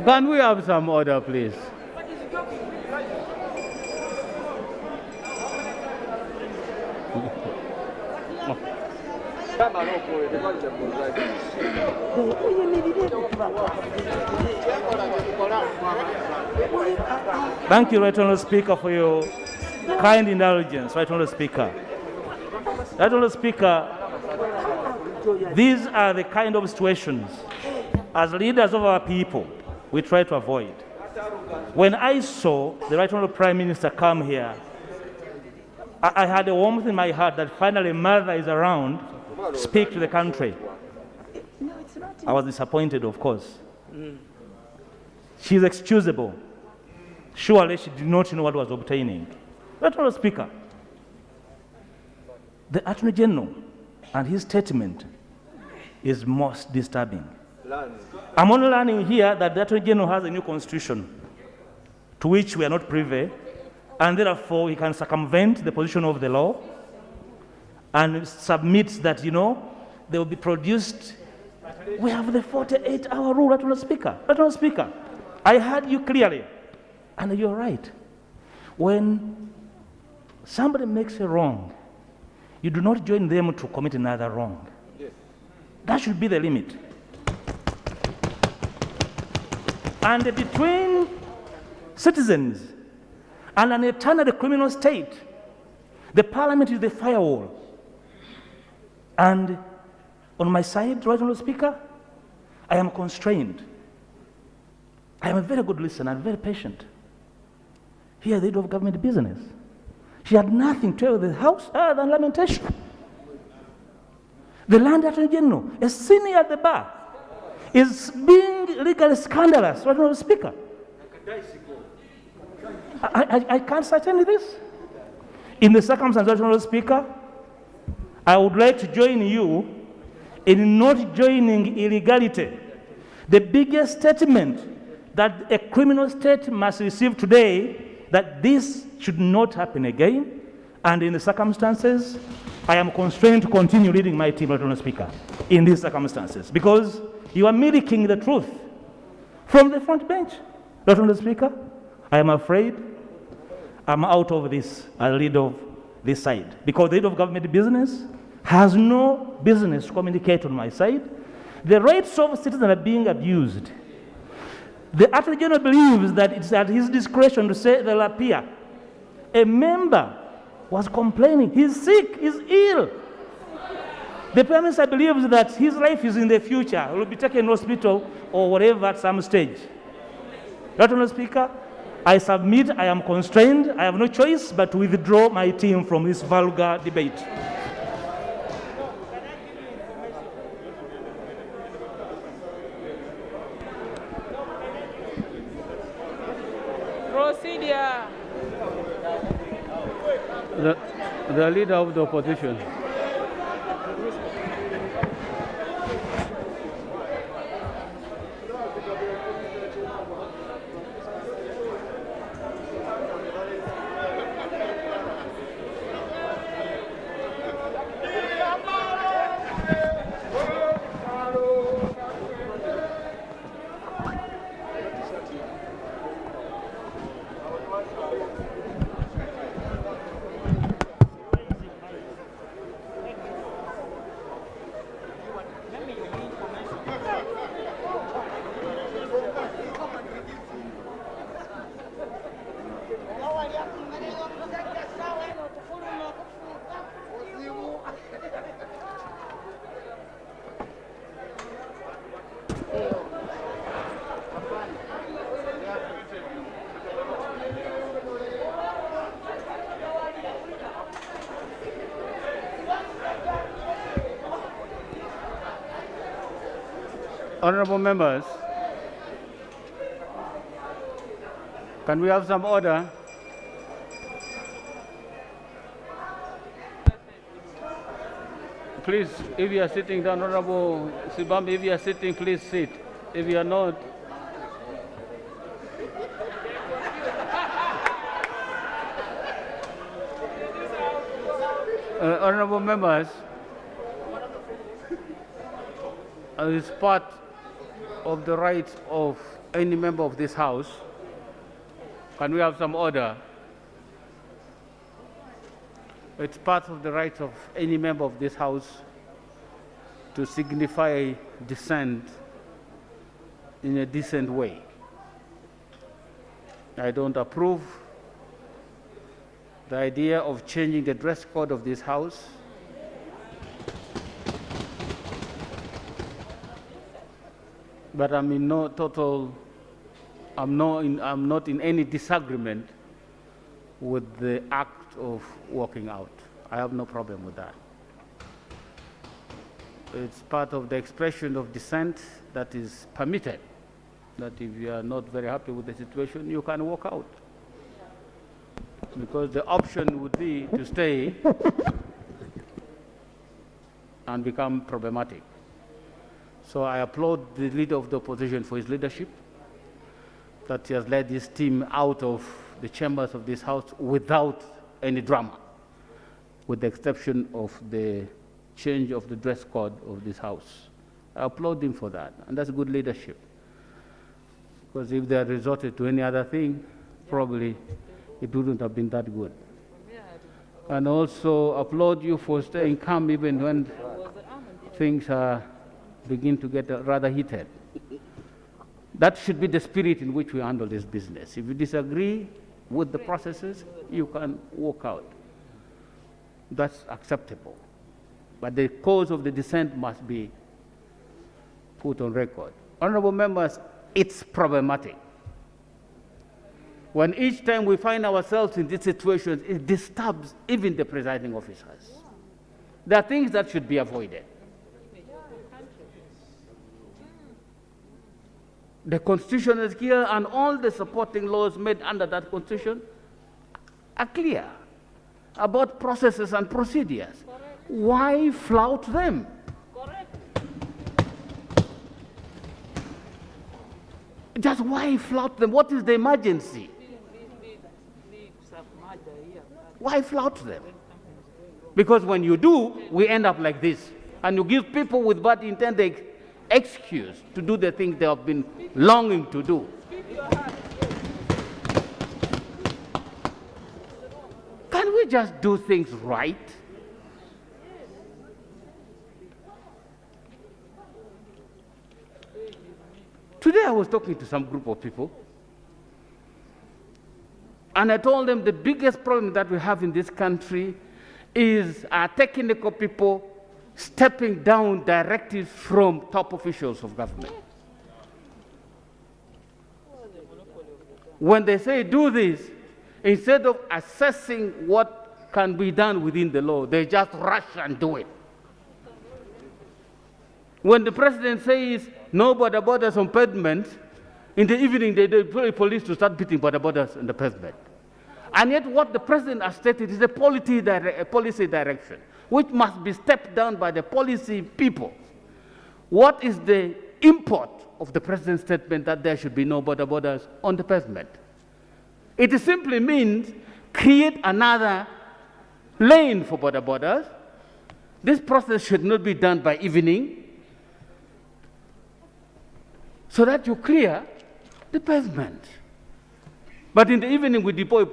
Can we have some order, please? Thank you, Right Honourable Speaker, for your kind indulgence, Right Honourable Speaker. Right Honourable Speaker, these are the kind of situations, as leaders of our people, we try to avoid. When I saw the Right Honourable Prime Minister come here, I had a warmth in my heart that finally mother is around to speak to the country. I was disappointed, of course. She's excusable. Surely she did not know what was obtaining. Right Honourable Speaker, the Attorney General and his statement is most disturbing. I'm only learning here that the Attorney General has a new constitution to which we are not privy, and therefore he can circumvent the position of the law and submit that, they will be produced. We have the 48-hour rule, Right Honourable Speaker. Right Honourable Speaker, I heard you clearly, and you're right. When somebody makes a wrong, you do not join them to commit another wrong. Yes. That should be the limit. And between citizens and an eternal criminal state, the parliament is the firewall. And on my side, Right Honourable Speaker, I am constrained. I am a very good listener and very patient. Here, the head of government business. She had nothing to do with the House other than lamentation. The Land Attorney General, a senior at the bar, is being legally scandalous, Right Honourable Speaker. I can't certainly this. In the circumstances, Right Honourable Speaker, I would like to join you in not joining illegality. The biggest statement that a criminal state must receive today, that this should not happen again, and in the circumstances, I am constrained to continue leading my team, Right Honourable Speaker, in these circumstances, because you are mimicking the truth from the front bench. Right Honourable Speaker, I am afraid I'm out of this lead of this side, because the head of government business has no business to communicate on my side. The rights of citizens are being abused. The Attorney General believes that it's at his discretion to say they'll appear. A member was complaining, he's sick, he's ill. The Prime Minister believes that his life is in the future, he will be taken to hospital or whatever at some stage. Right Honourable Speaker, I submit, I am constrained, I have no choice but to withdraw my team from this vulgar debate. Procedure. The leader of the opposition. Honourable members, can we have some order? Please, if you are sitting down, Honourable Sibambi, if you are sitting, please sit. If you are not, honourable members, as part of the rights of any member of this House. Can we have some order? It's part of the rights of any member of this House to signify dissent in a decent way. I don't approve the idea of changing the dress code of this House. But I'm in no total, I'm not in any disagreement with the act of walking out. I have no problem with that. It's part of the expression of dissent that is permitted, that if you are not very happy with the situation, you can walk out. Because the option would be to stay and become problematic. So I applaud the leader of the opposition for his leadership, that he has led his team out of the chambers of this House without any drama, with the exception of the change of the dress code of this House. I applaud him for that, and that's good leadership. Because if they had resorted to any other thing, probably it wouldn't have been that good. And also applaud you for staying calm even when things begin to get rather heated. That should be the spirit in which we handle this business. If you disagree with the processes, you can walk out. That's acceptable. But the cause of the dissent must be put on record. Honorable members, it's problematic. When each time we find ourselves in this situation, it disturbs even the presiding officers. There are things that should be avoided. The Constitution is clear, and all the supporting laws made under that Constitution are clear about processes and procedures. Correct. Why flout them? Correct. Just why flout them? What is the emergency? Why flout them? Because when you do, we end up like this. And you give people with bad intent the excuse to do the things they have been longing to do. Can we just do things right? Today I was talking to some group of people, and I told them the biggest problem that we have in this country is our technical people stepping down directives from top officials of government. When they say do this, instead of assessing what can be done within the law, they just rush and do it. When the president says no border borders on pavement, in the evening they deploy police to start beating border borders on the pavement. And yet what the president has stated is a policy direction, which must be stepped down by the policy people. What is the import of the president's statement that there should be no border borders on the pavement? It simply means create another lane for border borders. This process should not be done by evening, so that you clear the pavement. But in the evening, we deploy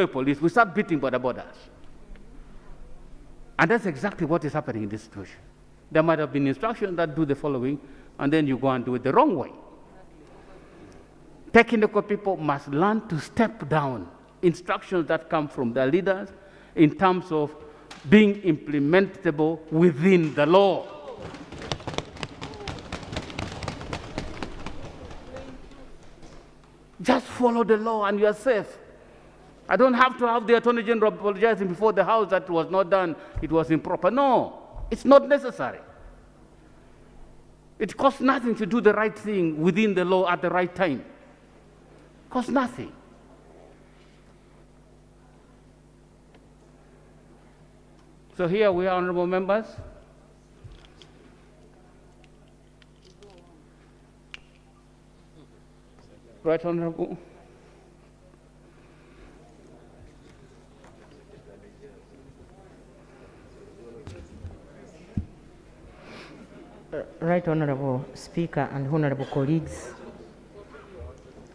police, we start beating border borders. And that's exactly what is happening in this situation. There might have been instructions that do the following, and then you go and do it the wrong way. Technical people must learn to step down instructions that come from their leaders in terms of being implementable within the law. Just follow the law and you are safe. I don't have to have the Attorney General apologizing before the House that it was not done, it was improper. No, it's not necessary. It costs nothing to do the right thing within the law at the right time. It costs nothing. So here we are, honorable members. Right, honorable. Right. Right Honorable Speaker and honorable colleagues,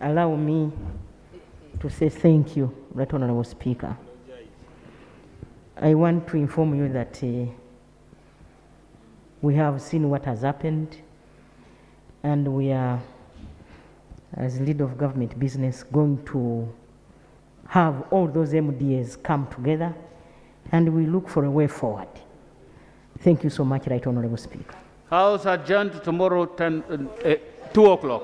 allow me to say thank you, Right Honorable Speaker. I want to inform you that we have seen what has happened, and we are, as leader of government business, going to have all those MDAs come together, and we look for a way forward. Thank you so much, Right Honorable Speaker. House adjourned tomorrow 2 o'clock.